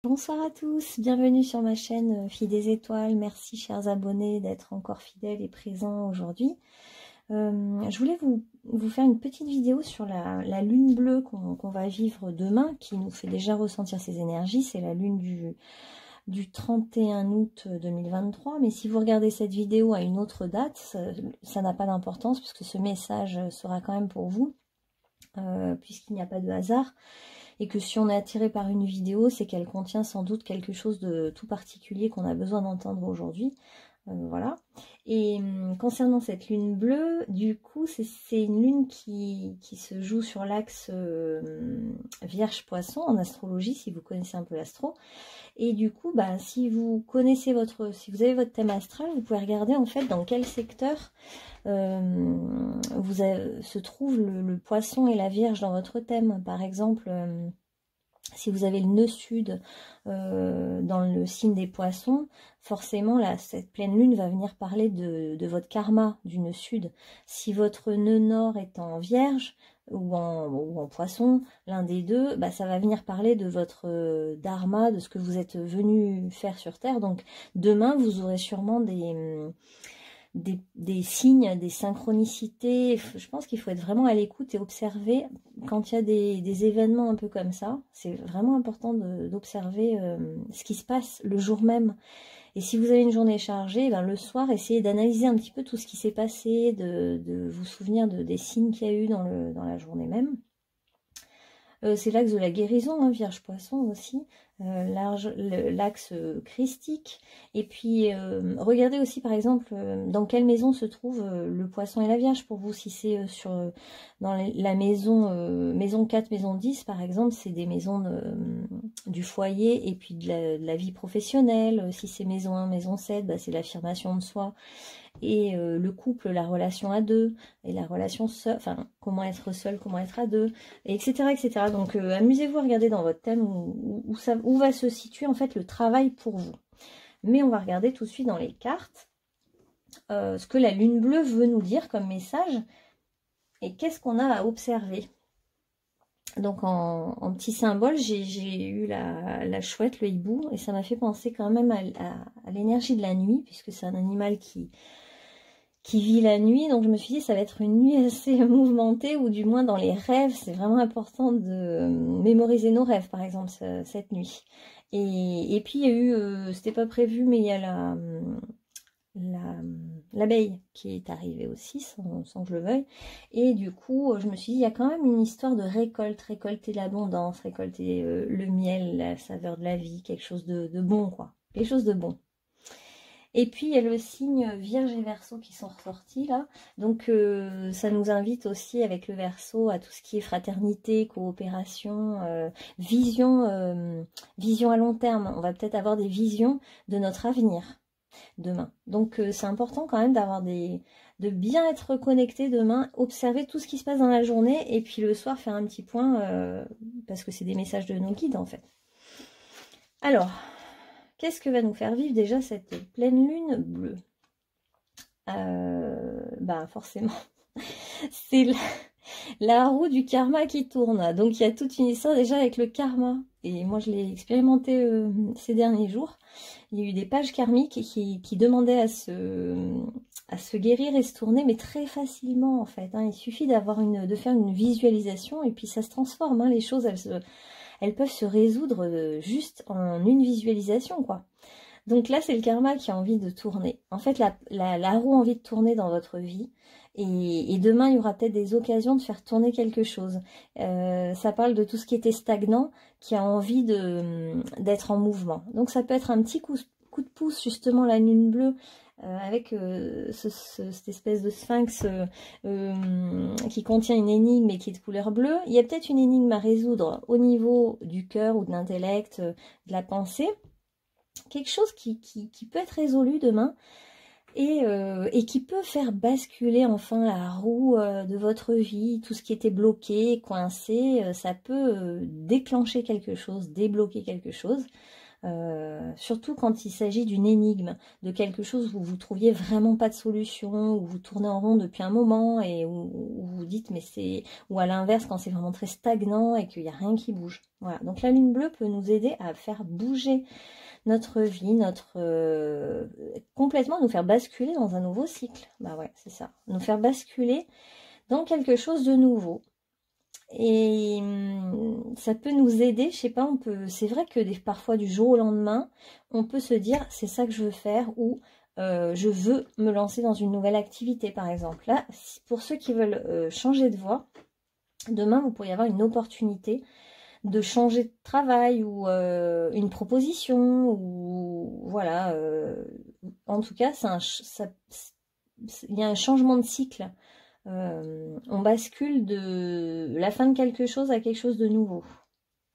Bonsoir à tous, bienvenue sur ma chaîne Fille des Étoiles. Merci chers abonnés d'être encore fidèles et présents aujourd'hui. Je voulais vous faire une petite vidéo sur la lune bleue qu'on va vivre demain, qui nous fait déjà ressentir ces énergies. C'est la lune du 31 août 2023, mais si vous regardez cette vidéo à une autre date, ça n'a pas d'importance puisque ce message sera quand même pour vous, puisqu'il n'y a pas de hasard. Et que si on est attiré par une vidéo, c'est qu'elle contient sans doute quelque chose de tout particulier qu'on a besoin d'entendre aujourd'hui. Voilà. Et concernant cette lune bleue, du coup, c'est une lune qui se joue sur l'axe Vierge-Poisson en astrologie, si vous connaissez un peu l'astro. Et du coup, bah, si vous avez votre thème astral, vous pouvez regarder en fait dans quel secteur se trouve le Poisson et la Vierge dans votre thème. Par exemple, si vous avez le nœud sud dans le signe des Poissons, forcément là, cette pleine lune va venir parler de votre karma du nœud sud. Si votre nœud nord est en Vierge ou en Poisson, l'un des deux, bah, ça va venir parler de votre dharma, de ce que vous êtes venu faire sur Terre. Donc demain, vous aurez sûrement des signes, des synchronicités. Je pense qu'il faut être vraiment à l'écoute et observer quand il y a des événements un peu comme ça. C'est vraiment important d'observer ce qui se passe le jour même. Et si vous avez une journée chargée, ben le soir, essayez d'analyser un petit peu tout ce qui s'est passé, de vous souvenir des signes qu'il y a eu dans la journée même. C'est l'axe de la guérison, hein, Vierge-Poisson aussi, l'axe christique. Et puis, regardez aussi, par exemple, dans quelle maison se trouve le Poisson et la Vierge pour vous. Si c'est dans la maison 4, maison 10, par exemple, c'est des maisons du foyer et puis de la vie professionnelle. Si c'est maison 1, maison 7, bah, c'est l'affirmation de soi. Et le couple, la relation à deux, et la relation seule, enfin, comment être seul, comment être à deux, etc. etc. Donc, amusez-vous à regarder dans votre thème où va se situer en fait le travail pour vous. Mais on va regarder tout de suite dans les cartes ce que la lune bleue veut nous dire comme message et qu'est-ce qu'on a à observer. Donc en petit symbole, j'ai eu la chouette, le hibou, et ça m'a fait penser quand même à l'énergie de la nuit, puisque c'est un animal qui vit la nuit. Donc je me suis dit, ça va être une nuit assez mouvementée, ou du moins dans les rêves, c'est vraiment important de mémoriser nos rêves, par exemple, cette nuit. Et puis il y a eu, c'était pas prévu, mais il y a l'abeille qui est arrivée aussi sans que je le veuille, et du coup je me suis dit il y a quand même une histoire de récolter l'abondance, récolter le miel, la saveur de la vie, quelque chose de bon, quoi, quelque chose de bon. Et puis il y a le signe Vierge et Verseau qui sont ressortis là, donc ça nous invite aussi avec le Verseau à tout ce qui est fraternité, coopération, vision à long terme. On va peut-être avoir des visions de notre avenir demain. Donc c'est important quand même de bien être connecté demain, observer tout ce qui se passe dans la journée et puis le soir faire un petit point parce que c'est des messages de nos guides en fait. Alors, qu'est-ce que va nous faire vivre déjà cette pleine lune bleue? Bah forcément, c'est la roue du karma qui tourne. Donc il y a toute une histoire déjà avec le karma. Et moi je l'ai expérimenté ces derniers jours. Il y a eu des pages karmiques qui demandaient à se guérir et se tourner, mais très facilement en fait. Hein. Il suffit de faire une visualisation et puis ça se transforme. Hein. Les choses, elles peuvent se résoudre juste en une visualisation, quoi. Donc là, c'est le karma qui a envie de tourner. En fait, la roue a envie de tourner dans votre vie. Et demain, il y aura peut-être des occasions de faire tourner quelque chose. Ça parle de tout ce qui était stagnant, qui a envie d'être en mouvement. Donc ça peut être un petit coup de pouce, justement, la lune bleue, avec cette espèce de sphinx qui contient une énigme et qui est de couleur bleue. Il y a peut-être une énigme à résoudre au niveau du cœur ou de l'intellect, de la pensée. Quelque chose qui peut être résolu demain et qui peut faire basculer enfin la roue de votre vie. Tout ce qui était bloqué, coincé, ça peut déclencher quelque chose, débloquer quelque chose. Surtout quand il s'agit d'une énigme, de quelque chose où vous trouviez vraiment pas de solution, où vous tournez en rond depuis un moment et où vous dites mais c'est... Ou à l'inverse quand c'est vraiment très stagnant et qu'il n'y a rien qui bouge. Voilà, donc la lune bleue peut nous aider à faire bouger notre vie, complètement nous faire basculer dans un nouveau cycle. Bah ouais, c'est ça. Nous faire basculer dans quelque chose de nouveau. Et ça peut nous aider, je sais pas, c'est vrai que parfois du jour au lendemain, on peut se dire c'est ça que je veux faire ou je veux me lancer dans une nouvelle activité par exemple. Là, pour ceux qui veulent changer de voie, demain vous pourriez avoir une opportunité de changer de travail ou une proposition ou voilà. En tout cas, il y a un changement de cycle. On bascule de la fin de quelque chose à quelque chose de nouveau.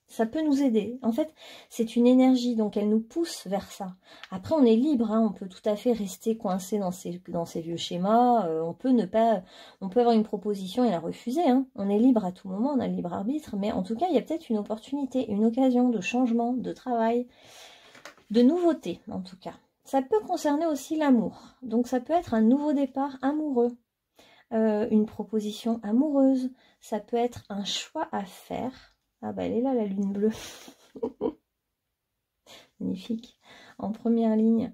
Ça peut nous aider. En fait, c'est une énergie, donc elle nous pousse vers ça. Après, on est libre, hein, on peut tout à fait rester coincé dans ces vieux schémas. On peut avoir une proposition et la refuser. Hein. On est libre à tout moment, on a le libre arbitre. Mais en tout cas, il y a peut-être une opportunité, une occasion de changement, de travail, de nouveauté, en tout cas. Ça peut concerner aussi l'amour. Donc, ça peut être un nouveau départ amoureux. Une proposition amoureuse, ça peut être un choix à faire. Ah bah elle est là la lune bleue. Magnifique. En première ligne.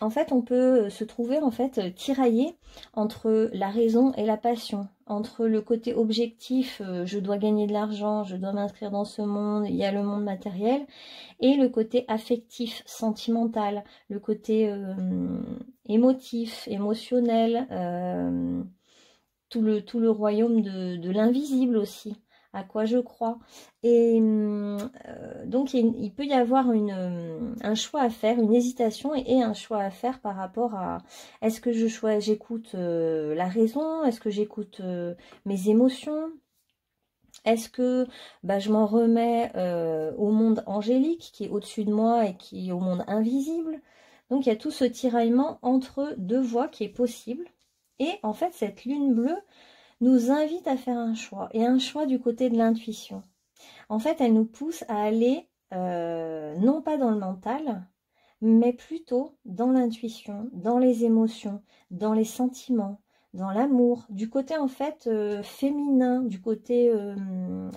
En fait, on peut se trouver en fait tiraillé entre la raison et la passion, entre le côté objectif, je dois gagner de l'argent, je dois m'inscrire dans ce monde, il y a le monde matériel, et le côté affectif, sentimental, le côté émotif, émotionnel, tout le royaume de l'invisible aussi. À quoi je crois. Et donc, il peut y avoir un choix à faire, une hésitation et un choix à faire par rapport à est-ce que j'écoute la raison, est-ce que j'écoute mes émotions, est-ce que je m'en remets au monde angélique qui est au-dessus de moi et qui est au monde invisible. Donc, il y a tout ce tiraillement entre deux voies qui est possible. Et en fait, cette lune bleue nous invite à faire un choix, et un choix du côté de l'intuition. En fait, elle nous pousse à aller, non pas dans le mental, mais plutôt dans l'intuition, dans les émotions, dans les sentiments, dans l'amour, du côté en fait féminin, du côté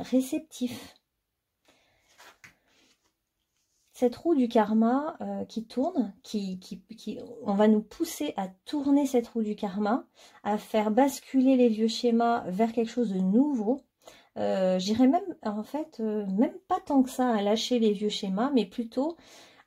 réceptif. Cette roue du karma qui tourne, on va nous pousser à tourner cette roue du karma, à faire basculer les vieux schémas vers quelque chose de nouveau. J'irais même, en fait, même pas tant que ça à lâcher les vieux schémas, mais plutôt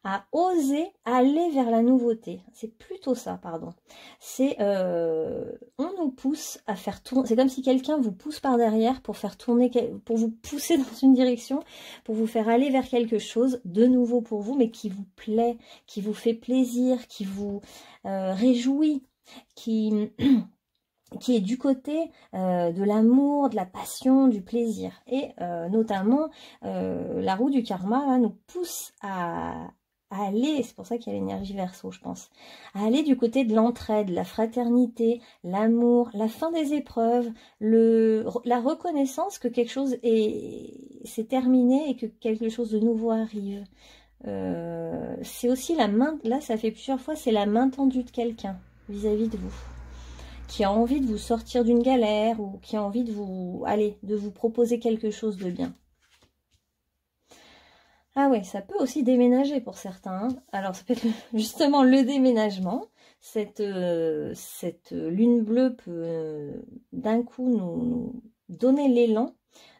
à oser aller vers la nouveauté. C'est plutôt ça, pardon. C'est, on nous pousse à faire tourner. C'est comme si quelqu'un vous pousse par derrière pour faire tourner, pour vous pousser dans une direction, pour vous faire aller vers quelque chose de nouveau pour vous, mais qui vous plaît, qui vous fait plaisir, qui vous réjouit, qui est du côté de l'amour, de la passion, du plaisir. Et notamment, la roue du karma là, nous pousse à aller, c'est pour ça qu'il y a l'énergie Verseau, je pense, à aller du côté de l'entraide, la fraternité, l'amour, la fin des épreuves, la reconnaissance que quelque chose c'est terminé et que quelque chose de nouveau arrive. C'est aussi la main, là ça fait plusieurs fois, c'est la main tendue de quelqu'un vis-à-vis de vous, qui a envie de vous sortir d'une galère ou qui a envie de vous proposer quelque chose de bien. Ah ouais, ça peut aussi déménager pour certains. Hein. Alors ça peut être justement le déménagement. Cette lune bleue peut d'un coup nous donner l'élan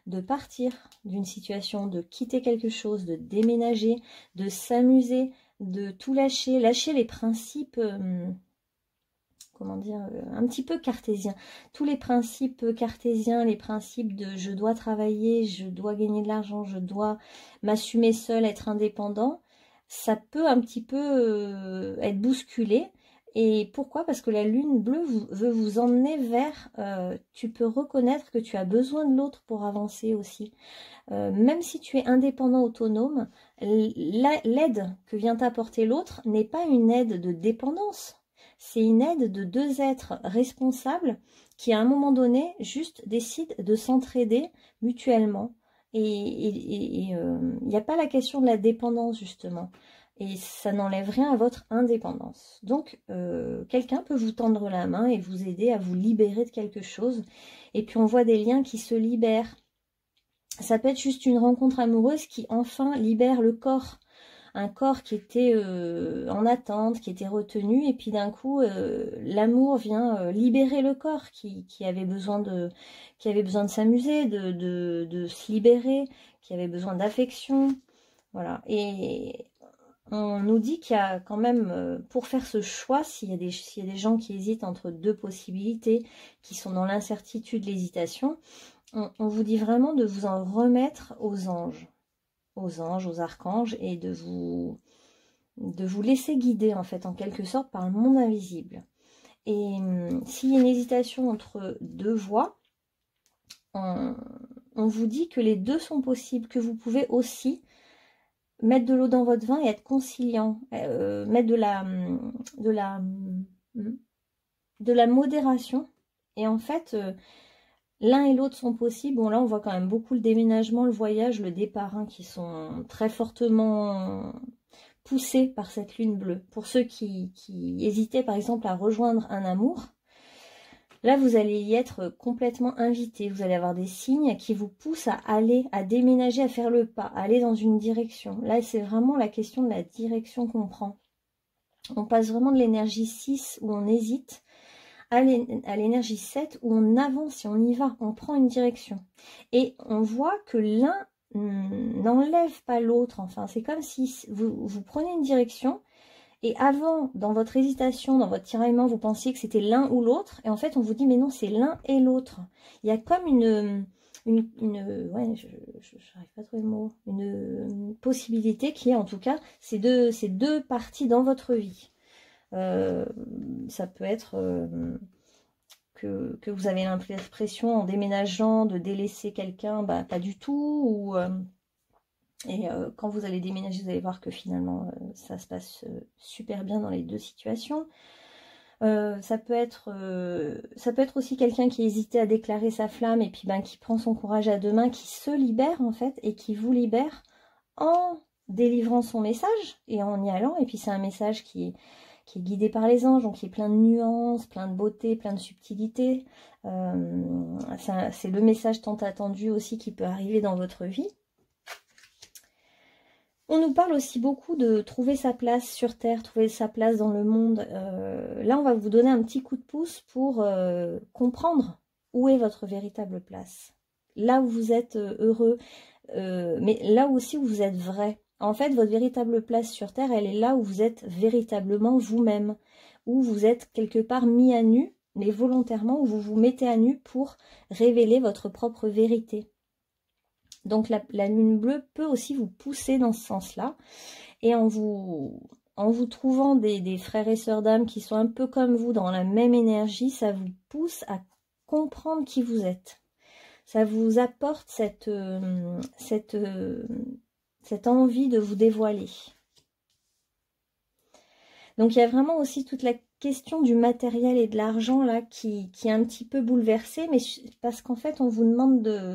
de partir d'une situation, de quitter quelque chose, de déménager, de s'amuser, de tout lâcher, lâcher les principes... comment dire, un petit peu cartésien. Tous les principes cartésiens, les principes de je dois travailler, je dois gagner de l'argent, je dois m'assumer seul, être indépendant, ça peut un petit peu être bousculé. Et pourquoi? Parce que la lune bleue veut vous emmener vers, tu peux reconnaître que tu as besoin de l'autre pour avancer aussi. Même si tu es indépendant, autonome, l'aide que vient t'apporter l'autre n'est pas une aide de dépendance. C'est une aide de deux êtres responsables qui, à un moment donné, juste décident de s'entraider mutuellement Et il n'y a pas la question de la dépendance, justement. Et ça n'enlève rien à votre indépendance. Donc, quelqu'un peut vous tendre la main et vous aider à vous libérer de quelque chose. Et puis, on voit des liens qui se libèrent. Ça peut être juste une rencontre amoureuse qui, enfin, libère le corps. Un corps qui était en attente, qui était retenu. Et puis, d'un coup, l'amour vient libérer le corps qui avait besoin de s'amuser, de se libérer, qui avait besoin d'affection. Voilà. Et on nous dit qu'il y a quand même, pour faire ce choix, s'il y a des gens qui hésitent entre deux possibilités, qui sont dans l'incertitude, l'hésitation, on vous dit vraiment de vous en remettre aux anges, aux archanges, et de vous laisser guider, en fait, en quelque sorte, par le monde invisible. Et s'il y a une hésitation entre deux voies, on vous dit que les deux sont possibles, que vous pouvez aussi mettre de l'eau dans votre vin et être conciliant, mettre de la modération. Et en fait, l'un et l'autre sont possibles. Bon, là, on voit quand même beaucoup le déménagement, le voyage, le départ, hein, qui sont très fortement poussés par cette lune bleue. Pour ceux qui hésitaient, par exemple, à rejoindre un amour, là, vous allez y être complètement invité. Vous allez avoir des signes qui vous poussent à aller, à déménager, à faire le pas, à aller dans une direction. Là, c'est vraiment la question de la direction qu'on prend. On passe vraiment de l'énergie 6 où on hésite à l'énergie 7 où on avance et on y va. On prend une direction. Et on voit que l'un n'enlève pas l'autre. Enfin, c'est comme si vous prenez une direction. Et avant, dans votre hésitation, dans votre tiraillement, vous pensiez que c'était l'un ou l'autre. Et en fait, on vous dit, mais non, c'est l'un et l'autre. Il y a comme ouais, je n'arrive pas à trouver le mot. Une possibilité qui est, en tout cas, ces deux parties dans votre vie. Ça peut être que vous avez l'impression, en déménageant, de délaisser quelqu'un, bah, pas du tout, ou... quand vous allez déménager, vous allez voir que finalement, ça se passe super bien dans les deux situations. Ça peut être aussi quelqu'un qui hésitait à déclarer sa flamme et puis qui prend son courage à deux mains, qui se libère en fait et qui vous libère en délivrant son message et en y allant. Et puis c'est un message qui est guidé par les anges, donc qui est plein de nuances, plein de beauté, plein de subtilité. C'est le message tant attendu aussi qui peut arriver dans votre vie. On nous parle aussi beaucoup de trouver sa place sur Terre, trouver sa place dans le monde. Là, on va vous donner un petit coup de pouce pour comprendre où est votre véritable place. Là où vous êtes heureux, mais là aussi où vous êtes vrai. En fait, votre véritable place sur Terre, elle est là où vous êtes véritablement vous-même, où vous êtes quelque part mis à nu, mais volontairement, où vous vous mettez à nu pour révéler votre propre vérité. Donc la lune bleue peut aussi vous pousser dans ce sens-là. Et en vous trouvant des frères et sœurs d'âme qui sont un peu comme vous, dans la même énergie, ça vous pousse à comprendre qui vous êtes. Ça vous apporte cette envie de vous dévoiler. Donc il y a vraiment aussi toute la question du matériel et de l'argent là qui est un petit peu bouleversée, mais parce qu'en fait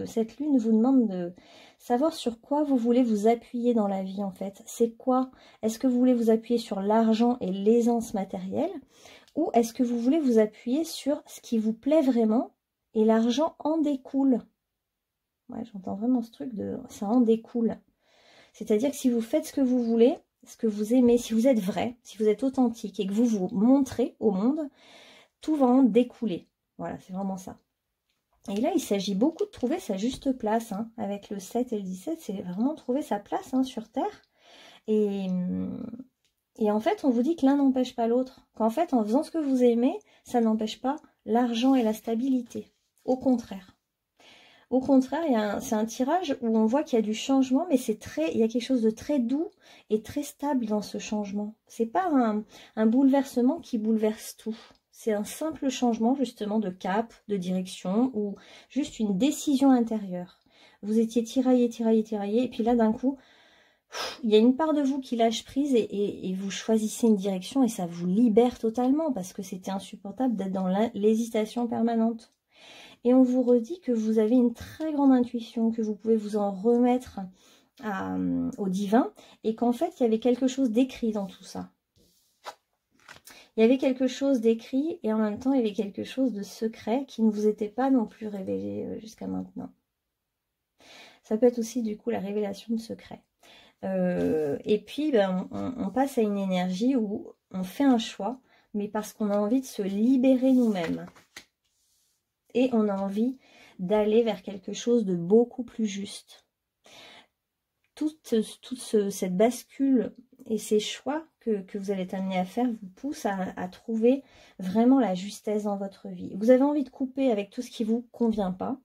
cette lune vous demande de savoir sur quoi vous voulez vous appuyer dans la vie en fait. C'est quoi? Est-ce que vous voulez vous appuyer sur l'argent et l'aisance matérielle, ou est-ce que vous voulez vous appuyer sur ce qui vous plaît vraiment et l'argent en découle? Ouais, j'entends vraiment ce truc de ça en découle. C'est-à-dire que si vous faites ce que vous voulez, ce que vous aimez, si vous êtes vrai, si vous êtes authentique et que vous vous montrez au monde, tout va en découler. Voilà, c'est vraiment ça. Et là, il s'agit beaucoup de trouver sa juste place. Hein, avec le 7 et le 17, c'est vraiment trouver sa place sur Terre. Et en fait, on vous dit que l'un n'empêche pas l'autre. Qu'en fait, en faisant ce que vous aimez, ça n'empêche pas l'argent et la stabilité. Au contraire. Au contraire, c'est un tirage où on voit qu'il y a du changement, mais il y a quelque chose de très doux et très stable dans ce changement. C'est pas un bouleversement qui bouleverse tout. C'est un simple changement justement de cap, de direction, ou juste une décision intérieure. Vous étiez tiraillé, et puis là d'un coup, il y a une part de vous qui lâche prise et vous choisissez une direction et ça vous libère totalement parce que c'était insupportable d'être dans l'hésitation permanente. Et on vous redit que vous avez une très grande intuition, que vous pouvez vous en remettre au divin, et qu'en fait, il y avait quelque chose d'écrit dans tout ça. Il y avait quelque chose d'écrit, et en même temps, il y avait quelque chose de secret qui ne vous était pas non plus révélé jusqu'à maintenant. Ça peut être aussi, du coup, la révélation de secret. Et puis, ben, on passe à une énergie où on fait un choix, mais parce qu'on a envie de se libérer nous-mêmes. Et on a envie d'aller vers quelque chose de beaucoup plus juste. Toute cette bascule et ces choix que vous allez être amené à faire vous poussent à trouver vraiment la justesse dans votre vie. Vous avez envie de couper avec tout ce qui ne vous convient pas.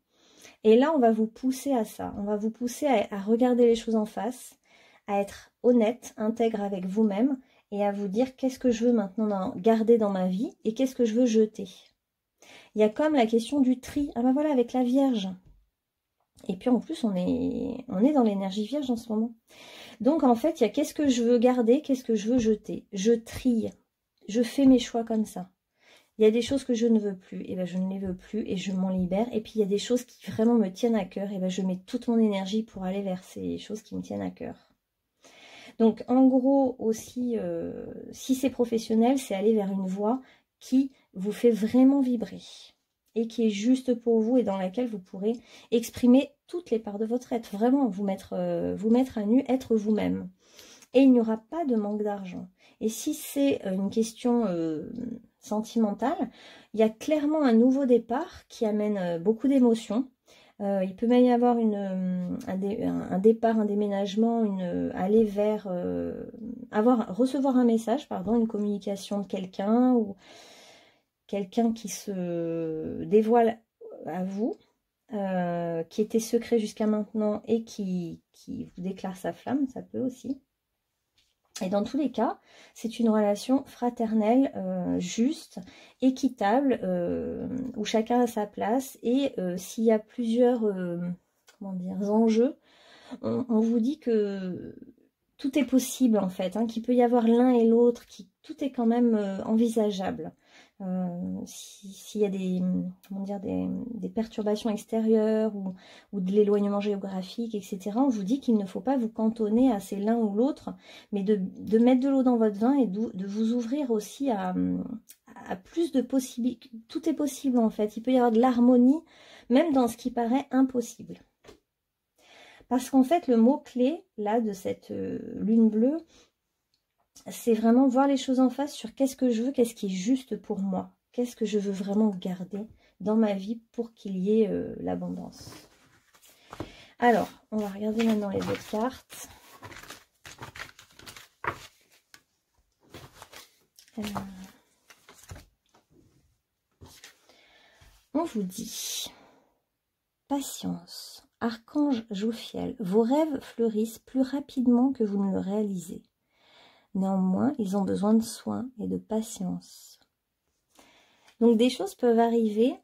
Et là, on va vous pousser à ça. On va vous pousser à regarder les choses en face, à être honnête, intègre avec vous-même et à vous dire qu'est-ce que je veux maintenant garder dans ma vie et qu'est-ce que je veux jeter. Il y a comme la question du tri. Ah ben voilà, avec la Vierge. Et puis en plus, on est dans l'énergie Vierge en ce moment. Donc en fait, il y a qu'est-ce que je veux garder, qu'est-ce que je veux jeter. Je trie. Je fais mes choix comme ça. Il y a des choses que je ne veux plus, et ben je ne les veux plus et je m'en libère. Et puis il y a des choses qui vraiment me tiennent à cœur, et ben je mets toute mon énergie pour aller vers ces choses qui me tiennent à cœur. Donc en gros aussi, si c'est professionnel, c'est aller vers une voie qui vous fait vraiment vibrer et qui est juste pour vous et dans laquelle vous pourrez exprimer toutes les parts de votre être, vraiment vous mettre à nu, être vous-même. Et il n'y aura pas de manque d'argent. Et si c'est une question sentimentale, il y a clairement un nouveau départ qui amène beaucoup d'émotions. Il peut même y avoir un départ, un déménagement, aller vers recevoir un message, pardon, une communication de quelqu'un ou quelqu'un qui se dévoile à vous, qui était secret jusqu'à maintenant et qui vous déclare sa flamme, ça peut aussi. Et dans tous les cas, c'est une relation fraternelle, juste, équitable, où chacun a sa place. Et s'il y a plusieurs enjeux, on vous dit que tout est possible en fait, hein, qu'il peut y avoir l'un et l'autre, tout est quand même envisageable. S'il y a des perturbations extérieures ou de l'éloignement géographique, etc., on vous dit qu'il ne faut pas vous cantonner à c'est l'un ou l'autre, mais de mettre de l'eau dans votre vin et de vous ouvrir aussi à plus de possibilités. Tout est possible en fait, il peut y avoir de l'harmonie, même dans ce qui paraît impossible. Parce qu'en fait, le mot-clé, là, de cette lune bleue, c'est vraiment voir les choses en face sur qu'est-ce que je veux, qu'est-ce qui est juste pour moi. Qu'est-ce que je veux vraiment garder dans ma vie pour qu'il y ait l'abondance. Alors, on va regarder maintenant les autres cartes. On vous dit, patience, archange Jophiel, vos rêves fleurissent plus rapidement que vous ne le réalisez. Néanmoins, ils ont besoin de soins et de patience. Donc, des choses peuvent arriver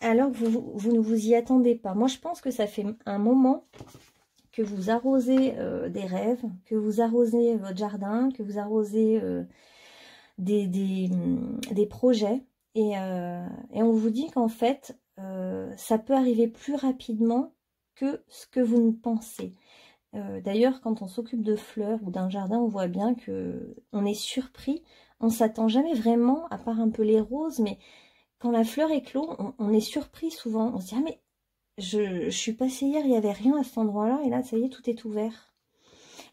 alors que vous ne vous y attendez pas. Moi, je pense que ça fait un moment que vous arrosez des rêves, que vous arrosez votre jardin, que vous arrosez des projets. Et on vous dit qu'en fait, ça peut arriver plus rapidement que ce que vous ne pensez. D'ailleurs, quand on s'occupe de fleurs ou d'un jardin, on voit bien qu'on est surpris. On ne s'attend jamais vraiment, à part un peu les roses, mais quand la fleur éclot, on est surpris souvent. On se dit, ah mais je suis passée hier, il n'y avait rien à cet endroit-là, et là, ça y est, tout est ouvert.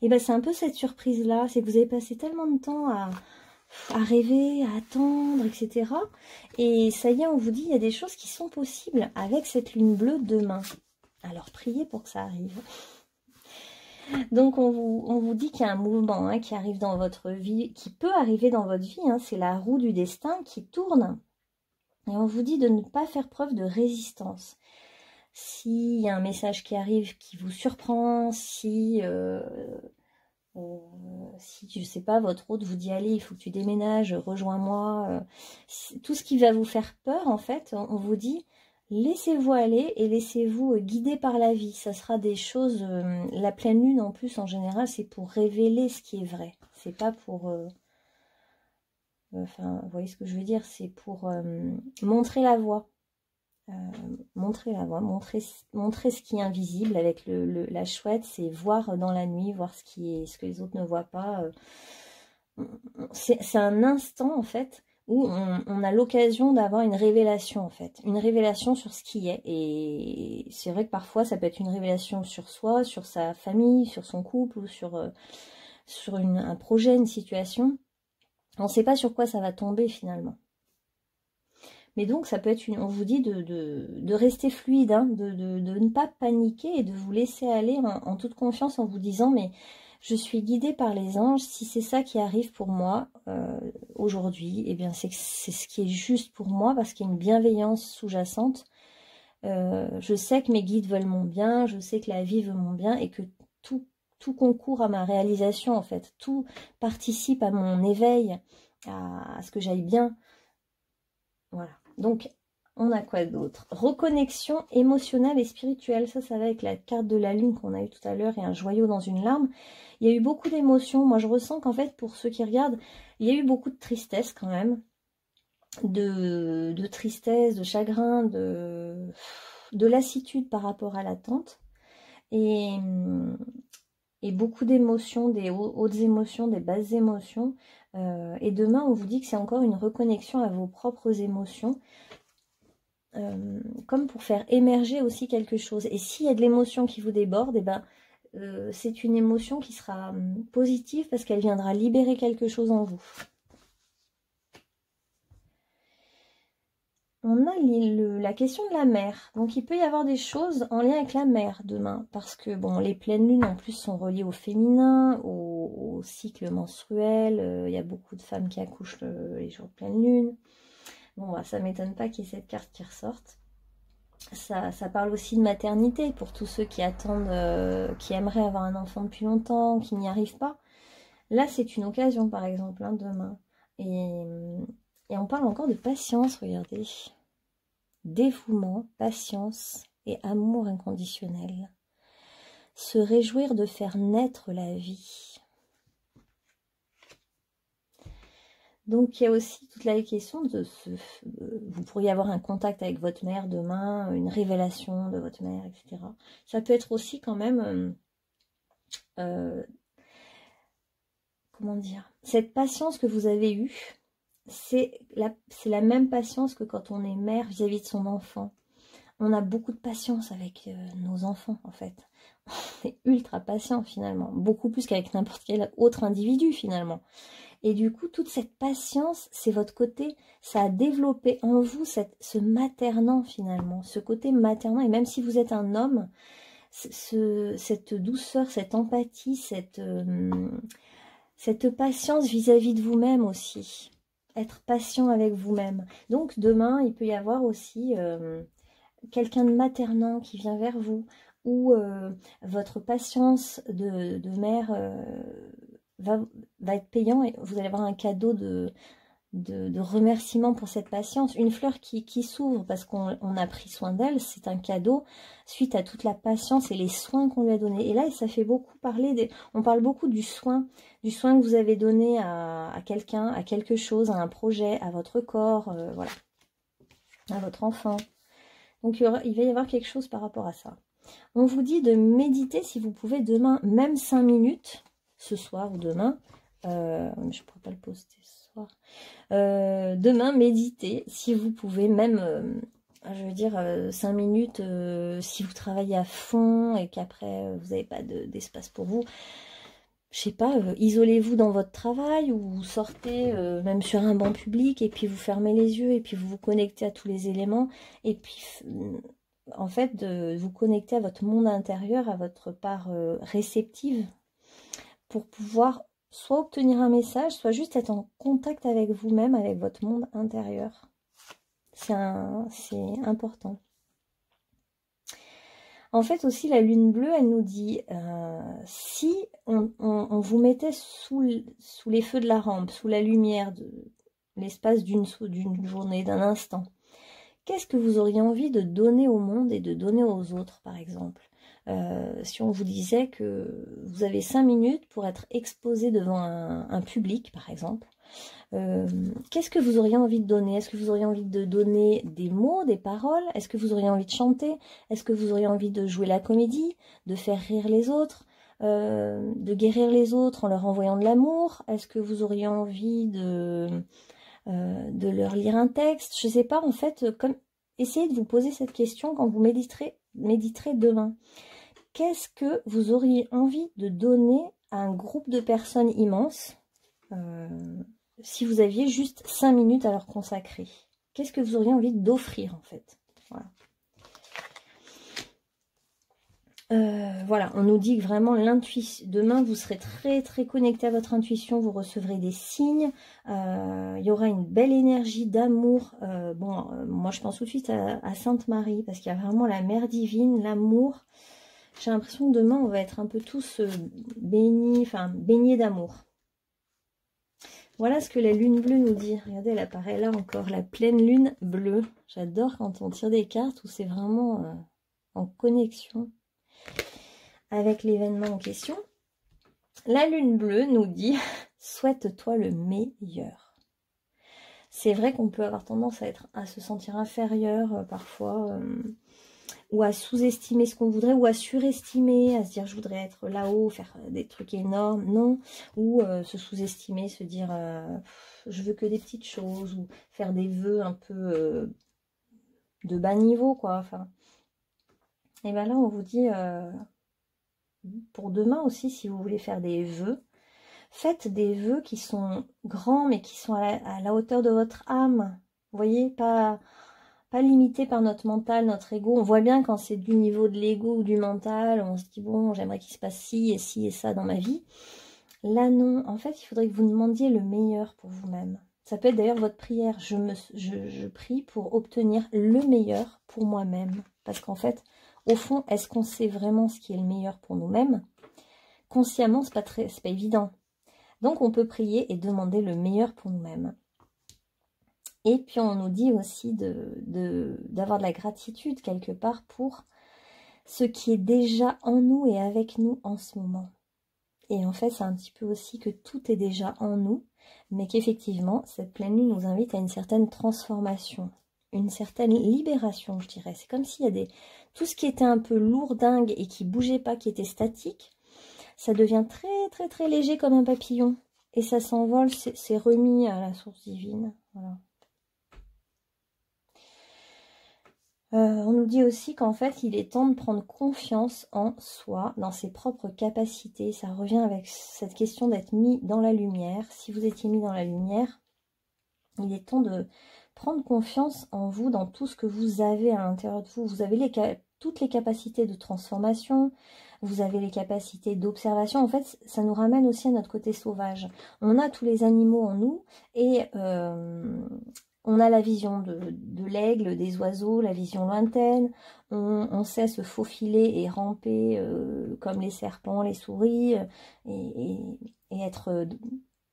Et bien, c'est un peu cette surprise-là, c'est que vous avez passé tellement de temps à rêver, à attendre, etc. Et ça y est, on vous dit, il y a des choses qui sont possibles avec cette lune bleue demain. Alors, priez pour que ça arrive. Donc, on vous dit qu'il y a un mouvement hein, qui arrive dans votre vie, qui peut arriver dans votre vie. Hein, c'est la roue du destin qui tourne. Et on vous dit de ne pas faire preuve de résistance. S'il y a un message qui arrive qui vous surprend, si je sais pas, votre hôte vous dit allez, il faut que tu déménages, rejoins-moi, tout ce qui va vous faire peur, en fait, on vous dit laissez-vous aller et laissez-vous guider par la vie. Ça sera des choses, la pleine lune en plus en général, c'est pour révéler ce qui est vrai. C'est pas pour... enfin, vous voyez ce que je veux dire, c'est pour montrer la voie. Montrez la voie, montrez ce qui est invisible. Avec la chouette, c'est voir dans la nuit, voir ce que les autres ne voient pas. C'est un instant, en fait, où on a l'occasion d'avoir une révélation, en fait. Une révélation sur ce qui est. Et c'est vrai que parfois, ça peut être une révélation sur soi, sur sa famille, sur son couple, ou sur un projet, une situation. On ne sait pas sur quoi ça va tomber, finalement. Mais donc, ça peut être on vous dit de rester fluide, hein, de ne pas paniquer et de vous laisser aller en toute confiance en vous disant, mais je suis guidée par les anges, si c'est ça qui arrive pour moi aujourd'hui, eh bien c'est ce qui est juste pour moi parce qu'il y a une bienveillance sous-jacente. Je sais que mes guides veulent mon bien, je sais que la vie veut mon bien et que tout concourt à ma réalisation en fait. Tout participe à mon éveil, à ce que j'aille bien. Voilà. Donc, on a quoi d'autre? Reconnexion émotionnelle et spirituelle. Ça va avec la carte de la lune qu'on a eu tout à l'heure et un joyau dans une larme. Il y a eu beaucoup d'émotions. Moi, je ressens qu'en fait, pour ceux qui regardent, il y a eu beaucoup de tristesse quand même. De tristesse, de chagrin, de lassitude par rapport à l'attente. Et beaucoup d'émotions, des hautes émotions, des basses émotions. Et demain, on vous dit que c'est encore une reconnexion à vos propres émotions. Comme pour faire émerger aussi quelque chose. Et s'il y a de l'émotion qui vous déborde, eh ben, c'est une émotion qui sera positive parce qu'elle viendra libérer quelque chose en vous. On a la question de la mer. Donc il peut y avoir des choses en lien avec la mer demain. Parce que bon, les pleines lunes en plus sont reliées au féminin, au cycle menstruel. Il y a beaucoup de femmes qui accouchent les jours de pleine lune. Bon, bah, ça ne m'étonne pas qu'il y ait cette carte qui ressorte. Ça parle aussi de maternité pour tous ceux qui attendent, qui aimeraient avoir un enfant depuis longtemps, qui n'y arrivent pas. Là, c'est une occasion, par exemple, hein, demain. Et on parle encore de patience, regardez. Dévouement, patience et amour inconditionnel. Se réjouir de faire naître la vie. Donc, il y a aussi toute la question vous pourriez avoir un contact avec votre mère demain, une révélation de votre mère, etc. Ça peut être aussi quand même, comment dire, cette patience que vous avez eue, c'est la même patience que quand on est mère vis-à-vis de son enfant. On a beaucoup de patience avec nos enfants, en fait. On est ultra patient, finalement. Beaucoup plus qu'avec n'importe quel autre individu, finalement. Et du coup, toute cette patience, c'est votre côté, ça a développé en vous ce maternant finalement, ce côté maternant. Et même si vous êtes un homme, cette douceur, cette empathie, cette patience vis-à-vis de vous-même aussi. Être patient avec vous-même. Donc demain, il peut y avoir aussi quelqu'un de maternant qui vient vers vous, ou votre patience de mère... va être payant et vous allez avoir un cadeau de remerciement pour cette patience. Une fleur qui s'ouvre parce qu'on a pris soin d'elle, c'est un cadeau suite à toute la patience et les soins qu'on lui a donnés. Et là, ça fait beaucoup parler, on parle beaucoup du soin que vous avez donné à quelqu'un, à quelque chose, à un projet, à votre corps, voilà, à votre enfant. Donc il va y avoir quelque chose par rapport à ça. On vous dit de méditer si vous pouvez demain, même 5 minutes, ce soir ou demain, je ne pourrais pas le poster ce soir, demain méditez si vous pouvez, même je veux dire 5 minutes si vous travaillez à fond et qu'après vous n'avez pas d'espace pour vous, je sais pas, isolez-vous dans votre travail ou sortez même sur un banc public et puis vous fermez les yeux et puis vous vous connectez à tous les éléments et puis en fait de vous connecter à votre monde intérieur, à votre part réceptive, pour pouvoir soit obtenir un message, soit juste être en contact avec vous-même, avec votre monde intérieur. C'est important. En fait aussi, la lune bleue, elle nous dit, si on vous mettait sous les feux de la rampe, sous la lumière de l'espace d'une journée, d'un instant, qu'est-ce que vous auriez envie de donner au monde et de donner aux autres, par exemple? Si on vous disait que vous avez 5 minutes pour être exposé devant un public, par exemple, qu'est-ce que vous auriez envie de donner? Est-ce que vous auriez envie de donner des mots, des paroles? Est-ce que vous auriez envie de chanter? Est-ce que vous auriez envie de jouer la comédie, de faire rire les autres, de guérir les autres en leur envoyant de l'amour? Est-ce que vous auriez envie de leur lire un texte? Je ne sais pas, en fait, essayez de vous poser cette question quand vous méditerez demain. Qu'est-ce que vous auriez envie de donner à un groupe de personnes immense si vous aviez juste 5 minutes à leur consacrer? Qu'est-ce que vous auriez envie d'offrir, en fait? Voilà. Voilà, on nous dit que vraiment l'intuition, demain vous serez très très connecté à votre intuition, vous recevrez des signes, il y aura une belle énergie d'amour. Moi je pense tout de suite à Sainte Marie, parce qu'il y a vraiment la mère divine, l'amour. J'ai l'impression que demain on va être un peu tous baignés d'amour. Voilà ce que la lune bleue nous dit. Regardez, elle apparaît là encore, la pleine lune bleue. J'adore quand on tire des cartes où c'est vraiment en connexion avec l'événement en question. La lune bleue nous dit « Souhaite-toi le meilleur ». C'est vrai qu'on peut avoir tendance à se sentir inférieur parfois, ou à sous-estimer ce qu'on voudrait, ou à surestimer, à se dire « je voudrais être là-haut, faire des trucs énormes ». Non, ou se sous-estimer, se dire « je veux que des petites choses », ou faire des vœux un peu de bas niveau, quoi. Enfin, et bien là, on vous dit... pour demain aussi, si vous voulez faire des vœux, faites des vœux qui sont grands, mais qui sont à la hauteur de votre âme. Vous voyez, pas limité par notre mental, notre ego. On voit bien quand c'est du niveau de l'ego ou du mental, on se dit, bon, j'aimerais qu'il se passe ci et ça dans ma vie. Là, non. En fait, il faudrait que vous demandiez le meilleur pour vous-même. Ça peut être d'ailleurs votre prière. Je prie pour obtenir le meilleur pour moi-même. Parce qu'en fait, au fond, est-ce qu'on sait vraiment ce qui est le meilleur pour nous-mêmes? Consciemment, c'est pas évident. Donc, on peut prier et demander le meilleur pour nous-mêmes. Et puis, on nous dit aussi d'avoir de la gratitude quelque part pour ce qui est déjà en nous et avec nous en ce moment. Et en fait, c'est un petit peu aussi que tout est déjà en nous, mais qu'effectivement, cette pleine lune nous invite à une certaine transformation, une certaine libération, je dirais. C'est comme s'il y a tout ce qui était un peu lourdingue et qui bougeait pas, qui était statique, ça devient très très très léger comme un papillon. Et ça s'envole, c'est remis à la source divine. Voilà. On nous dit aussi qu'en fait, il est temps de prendre confiance en soi, dans ses propres capacités. Ça revient avec cette question d'être mis dans la lumière. Si vous étiez mis dans la lumière, il est temps de prendre confiance en vous, dans tout ce que vous avez à l'intérieur de vous. Vous avez toutes les capacités de transformation, vous avez les capacités d'observation. En fait, ça nous ramène aussi à notre côté sauvage. On a tous les animaux en nous et... on a la vision de l'aigle, des oiseaux, la vision lointaine. On sait se faufiler et ramper comme les serpents, les souris, et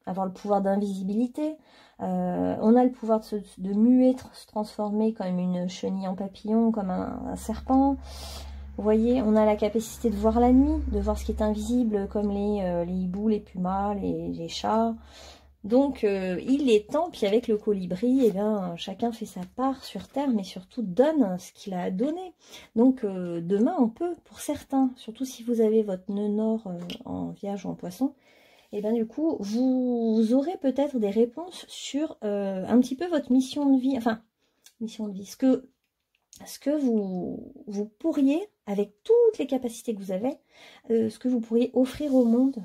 avoir le pouvoir d'invisibilité. On a le pouvoir de muer, se transformer comme une chenille en papillon, comme un serpent. Vous voyez, on a la capacité de voir la nuit, de voir ce qui est invisible, comme les hiboux, les pumas, les chats. Donc, il est temps, puis avec le colibri, eh bien, chacun fait sa part sur Terre, mais surtout donne ce qu'il a à donner. Donc, demain, on peut, pour certains, surtout si vous avez votre nœud nord en Vierge ou en Poisson, et bien du coup, vous aurez peut-être des réponses sur un petit peu votre mission de vie, enfin, mission de vie, ce que vous pourriez, avec toutes les capacités que vous avez, ce que vous pourriez offrir au monde,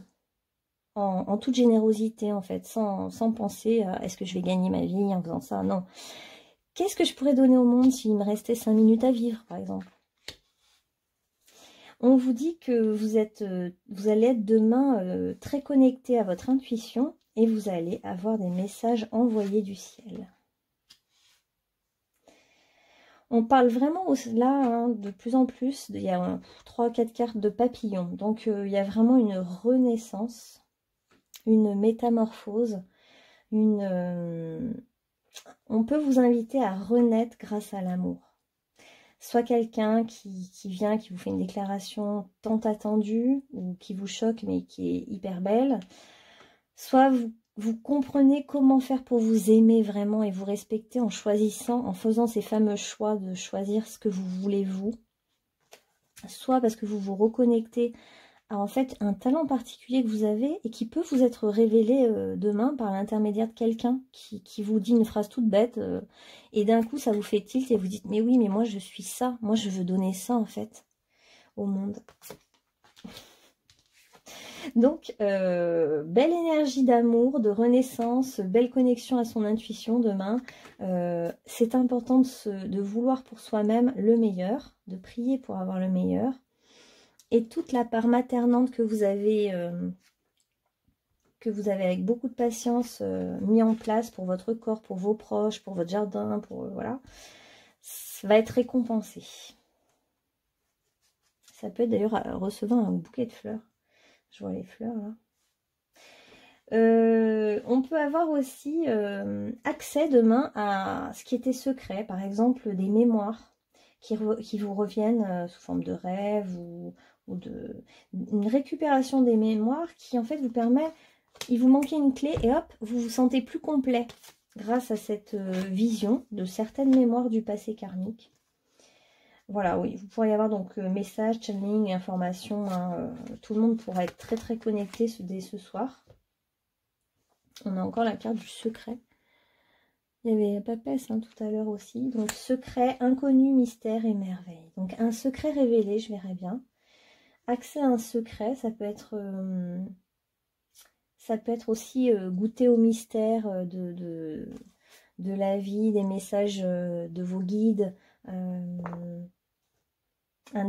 en toute générosité en fait, sans penser à est-ce que je vais gagner ma vie en faisant ça, non. Qu'est-ce que je pourrais donner au monde s'il me restait 5 minutes à vivre, par exemple? On vous dit que vous allez être demain très connecté à votre intuition et vous allez avoir des messages envoyés du ciel. On parle vraiment là de plus en plus, il y a 3-4 cartes de papillons, donc il y a vraiment une renaissance, une métamorphose, on peut vous inviter à renaître grâce à l'amour. soit quelqu'un qui vient, qui vous fait une déclaration tant attendue, ou qui vous choque, mais qui est hyper belle, soit vous comprenez comment faire pour vous aimer vraiment et vous respecter en choisissant, en faisant ces fameux choix de choisir ce que vous voulez vous, soit parce que vous vous reconnectez à en fait un talent particulier que vous avez et qui peut vous être révélé demain par l'intermédiaire de quelqu'un qui vous dit une phrase toute bête et d'un coup ça vous fait tilt et vous dites mais oui mais moi je suis ça, moi je veux donner ça en fait au monde. Donc belle énergie d'amour, de renaissance, belle connexion à son intuition demain. C'est important de vouloir pour soi-même le meilleur, de prier pour avoir le meilleur. Et toute la part maternante que vous avez avec beaucoup de patience mis en place pour votre corps, pour vos proches, pour votre jardin, pour voilà, ça va être récompensé. Ça peut être d'ailleurs recevoir un bouquet de fleurs. Je vois les fleurs là. On peut avoir aussi accès demain à ce qui était secret, par exemple des mémoires qui vous reviennent sous forme de rêve ou une récupération des mémoires qui en fait vous permet, il vous manquait une clé et hop, vous vous sentez plus complet grâce à cette vision de certaines mémoires du passé karmique. Voilà, oui, vous pourriez avoir donc messages, channeling, informations, hein, tout le monde pourra être très très connecté dès ce soir. On a encore la carte du secret. Il y avait Papesse hein, tout à l'heure aussi. Donc secret, inconnu, mystère et merveille. Donc un secret révélé, je verrai bien. Accès à un secret, ça peut être aussi goûter au mystère de la vie, des messages de vos guides, un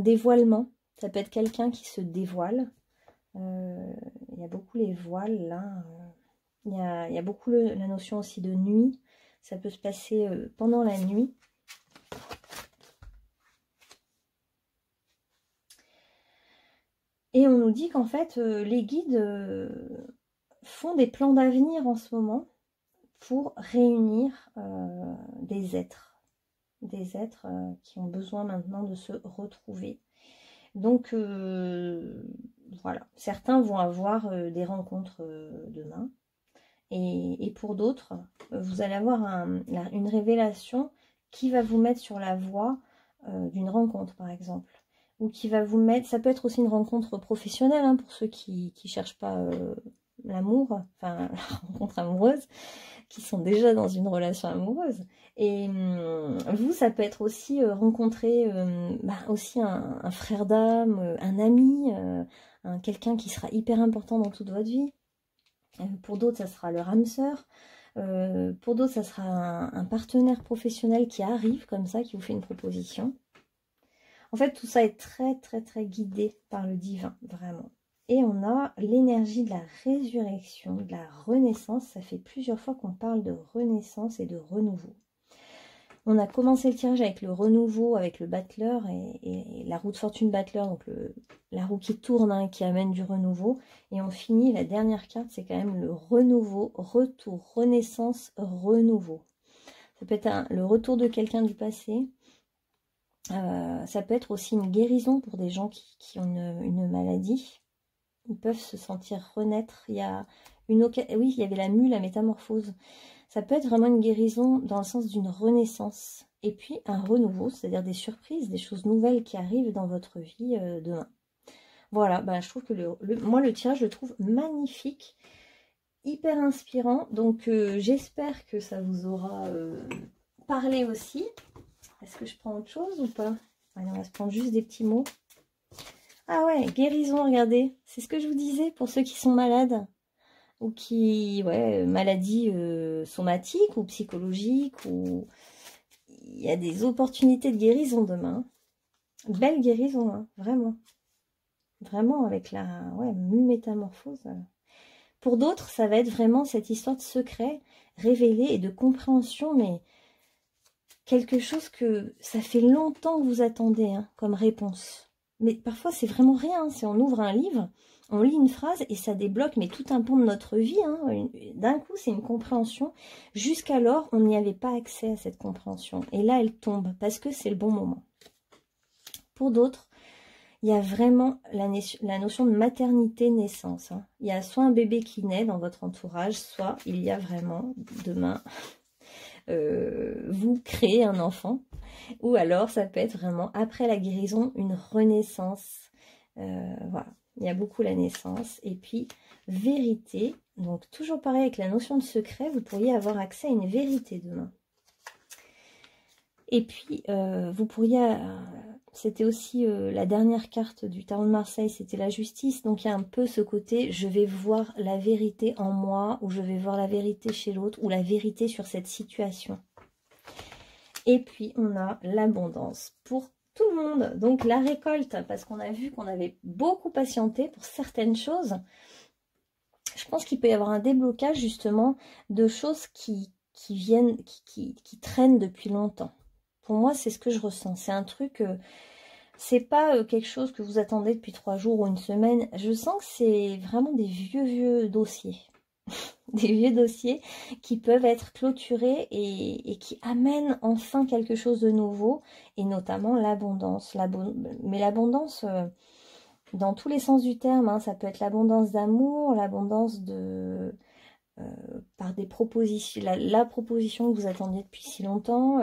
dévoilement. Ça peut être quelqu'un qui se dévoile. Il y a beaucoup les voiles là. Il y a beaucoup la notion aussi de nuit. Ça peut se passer pendant la nuit. Et on nous dit qu'en fait, les guides font des plans d'avenir en ce moment pour réunir des êtres qui ont besoin maintenant de se retrouver. Donc, voilà. Certains vont avoir des rencontres demain. Et pour d'autres, vous allez avoir une révélation qui va vous mettre sur la voie d'une rencontre, par exemple. Ou qui va vous mettre... Ça peut être aussi une rencontre professionnelle, hein, pour ceux qui ne cherchent pas l'amour, enfin, la rencontre amoureuse, qui sont déjà dans une relation amoureuse. Et vous, ça peut être aussi rencontrer aussi un frère d'âme, un ami, quelqu'un qui sera hyper important dans toute votre vie. Pour d'autres, ça sera leur âme sœur. Pour d'autres, ça sera un partenaire professionnel qui arrive comme ça, qui vous fait une proposition. En fait, tout ça est très, très, très guidé par le divin, vraiment. Et on a l'énergie de la résurrection, de la renaissance. Ça fait plusieurs fois qu'on parle de renaissance et de renouveau. On a commencé le tirage avec le renouveau, avec le battleur et la roue de fortune battleur, donc la roue qui tourne, hein, qui amène du renouveau. Et on finit, la dernière carte, c'est quand même le renouveau, retour, renaissance, renouveau. Ça peut être le retour de quelqu'un du passé. Ça peut être aussi une guérison pour des gens qui ont une maladie. Ils peuvent se sentir renaître. Il y a oui, il y avait la mue, la métamorphose. Ça peut être vraiment une guérison dans le sens d'une renaissance. Et puis un renouveau, c'est-à-dire des surprises, des choses nouvelles qui arrivent dans votre vie demain. Voilà, je trouve que moi le tirage, je le trouve magnifique, hyper inspirant. Donc j'espère que ça vous aura parlé aussi. Est-ce que je prends autre chose ou pas? Allez, on va se prendre juste des petits mots. Ah ouais, guérison, regardez. C'est ce que je vous disais pour ceux qui sont malades. Ou qui, maladies somatiques ou psychologiques. Ou il y a des opportunités de guérison demain. Belle guérison, hein, vraiment. Vraiment avec la métamorphose. Pour d'autres, ça va être vraiment cette histoire de secret révélé et de compréhension, mais... quelque chose que ça fait longtemps que vous attendez hein, comme réponse. Mais parfois, c'est vraiment rien. Hein. C'est on ouvre un livre, on lit une phrase et ça débloque mais tout un pan de notre vie. Hein. D'un coup, c'est une compréhension. Jusqu'alors, on n'y avait pas accès à cette compréhension. Et là, elle tombe parce que c'est le bon moment. Pour d'autres, il y a vraiment la notion de maternité-naissance. Hein. Il y a soit un bébé qui naît dans votre entourage, soit il y a vraiment, demain, vous créez un enfant. Ou alors, ça peut être vraiment, après la guérison, une renaissance. Voilà, il y a beaucoup la naissance. Et puis, vérité. Donc, toujours pareil avec la notion de secret, vous pourriez avoir accès à une vérité demain. Et puis, vous pourriez... c'était aussi la dernière carte du tarot de Marseille, c'était la justice. Donc, il y a un peu ce côté, je vais voir la vérité en moi, ou je vais voir la vérité chez l'autre, ou la vérité sur cette situation. Et puis, on a l'abondance pour tout le monde. Donc, la récolte, parce qu'on a vu qu'on avait beaucoup patienté pour certaines choses. Je pense qu'il peut y avoir un déblocage, justement, de choses qui viennent, qui traînent depuis longtemps. Pour moi, c'est ce que je ressens. C'est un truc, c'est pas quelque chose que vous attendez depuis 3 jours ou une semaine. Je sens que c'est vraiment des vieux dossiers. Des vieux dossiers qui peuvent être clôturés et qui amènent enfin quelque chose de nouveau. Et notamment l'abondance. Mais l'abondance, dans tous les sens du terme, hein, ça peut être l'abondance d'amour, l'abondance de... par des propositions, la proposition que vous attendiez depuis si longtemps,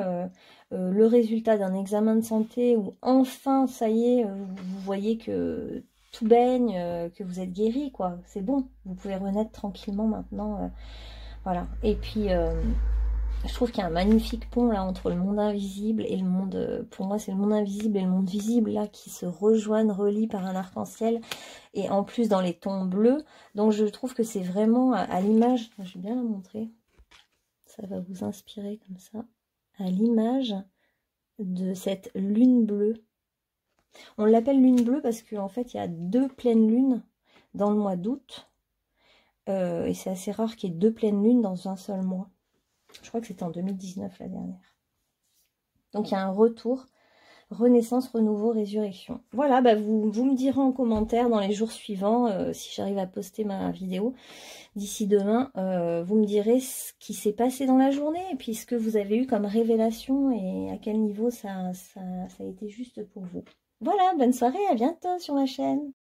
le résultat d'un examen de santé où enfin, ça y est, vous voyez que tout baigne, que vous êtes guéri, quoi. C'est bon, vous pouvez renaître tranquillement maintenant. Voilà. Et puis, je trouve qu'il y a un magnifique pont là entre le monde invisible et le monde... pour moi, c'est le monde invisible et le monde visible là qui se rejoignent, relient par un arc-en-ciel. Et en plus dans les tons bleus. Donc je trouve que c'est vraiment à l'image, je vais bien la montrer, ça va vous inspirer comme ça, à l'image de cette lune bleue. On l'appelle lune bleue parce qu'en fait il y a 2 pleines lunes dans le mois d'août. Et c'est assez rare qu'il y ait 2 pleines lunes dans un seul mois. Je crois que c'était en 2019 la dernière. Donc il y a un retour. Renaissance, renouveau, résurrection. Voilà, bah vous me direz en commentaire dans les jours suivants, si j'arrive à poster ma vidéo d'ici demain, vous me direz ce qui s'est passé dans la journée et puis ce que vous avez eu comme révélation et à quel niveau ça a été juste pour vous. Voilà, bonne soirée, à bientôt sur ma chaîne.